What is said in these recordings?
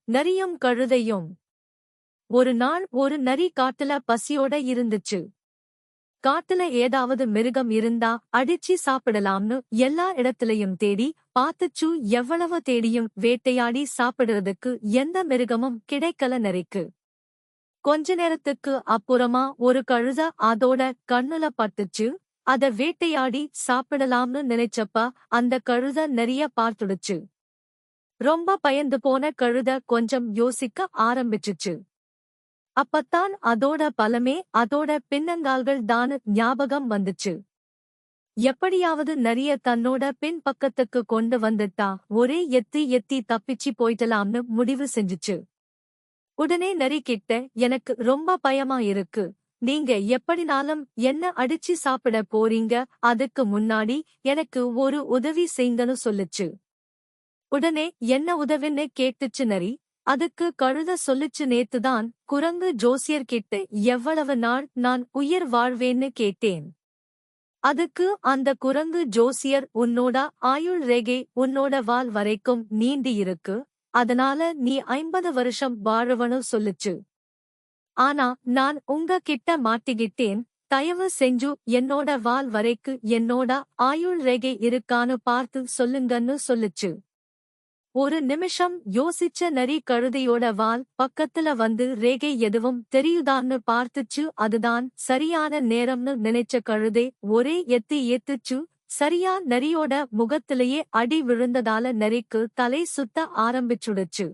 நரியும் கழுதையும். ஒரு நாள் ஒரு நரி காட்டுல பசியோட இருந்துச்சு. காட்டுல ஏதாவது மிருகம் இருந்தா அடிச்சு சாப்பிடலாம்னு எல்லா இடத்துலயும் தேடி பார்த்துச்சு. எவ்வளவு தேடியும் வேட்டையாடி சாப்பிடுறதுக்கு எந்த மிருகமும் கிடைக்கல நரிக்கு. கொஞ்ச நேரத்துக்கு அப்புறமா ஒரு கழுத அதோட கண்ணுல பட்டுச்சு. அத வேட்டையாடி சாப்பிடலாம்னு நினைச்சப்ப அந்த கழுத நரிய பார்த்துடுச்சு. ரொம்ப பயந்து போன கழுத கொஞ்சம் யோசிக்க ஆரம்பிச்சுச்சு. அப்பத்தான் அதோட பலமே அதோட பின்னங்கால்கள் தான் ஞாபகம் வந்துச்சு. எப்படியாவது நரிய தன்னோட பின் பக்கத்துக்கு கொண்டு வந்துட்டா ஒரே எத்தி எத்தி தப்பிச்சு போயிட்டலாம்னு முடிவு செஞ்சுச்சு. உடனே நரி கிட்ட, எனக்கு ரொம்ப பயமா இருக்கு. நீங்க எப்படினாலும் என்ன அடிச்சு சாப்பிட போறீங்க, அதுக்கு முன்னாடி எனக்கு ஒரு உதவி செய்யுங்கன்னு சொல்லுச்சு. உடனே என்ன உதவின்னு கேட்டுச்சு நரி. அதுக்கு கழுத சொல்லுச்சு, நேத்துதான் குரங்கு ஜோசியர் கிட்ட எவ்வளவு நாள் நான் உயிர் வாழ்வேன்னு கேட்டேன். அதுக்கு அந்த குரங்கு ஜோசியர், உன்னோட ஆயுள் ரேகை உன்னோட வால் வரைக்கும் நீண்டி இருக்கு, அதனால நீ 50 வருஷம் வாழவனு சொல்லுச்சு. ஆனா நான் உங்க கிட்ட மாட்டிக்கிட்டேன். தயவு செஞ்சு என்னோட வால் வரைக்கு என்னோட ஆயுள் ரேகை இருக்கான்னு பார்த்து சொல்லுங்கன்னு சொல்லுச்சு. ஒரு நிமிஷம் யோசிச்ச நரி கழுதையோட வால் பக்கத்துல வந்து ரேகை எதுவும் தெரியுதான்னு பார்த்துச்சு. அதுதான் சரியான நேரம்னு நினைச்ச கழுதை ஒரே எத்து ஏத்துச்சு. சரியா நரியோட முகத்திலேயே அடி விழுந்ததால நரிக்கு தலை சுத்த ஆரம்பிச்சுடுச்சு.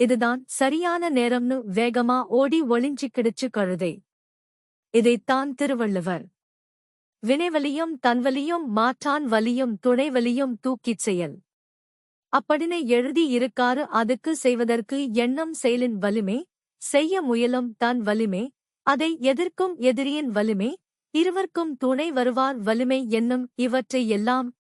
இதுதான் சரியான நேரம்னு வேகமா ஓடி ஒளிஞ்சிக்கிடுச்சு கழுதை. இதைத்தான் திருவள்ளுவர் வினைவலியும் தன்வலியும் மாற்றான் வலியும் துணைவலியும் தூக்கிச் செயல் அப்படின்னு எழுதி இருக்காரு. அதுக்கு செய்வதற்கு எண்ணம் செயலின் வலிமை, செய்ய முயலும் தன் வலிமை, அதை எதிர்க்கும் எதிரியின் வலிமை, இருவர்க்கும் துணை வருவார் வலிமை என்னும் இவற்றை எல்லாம்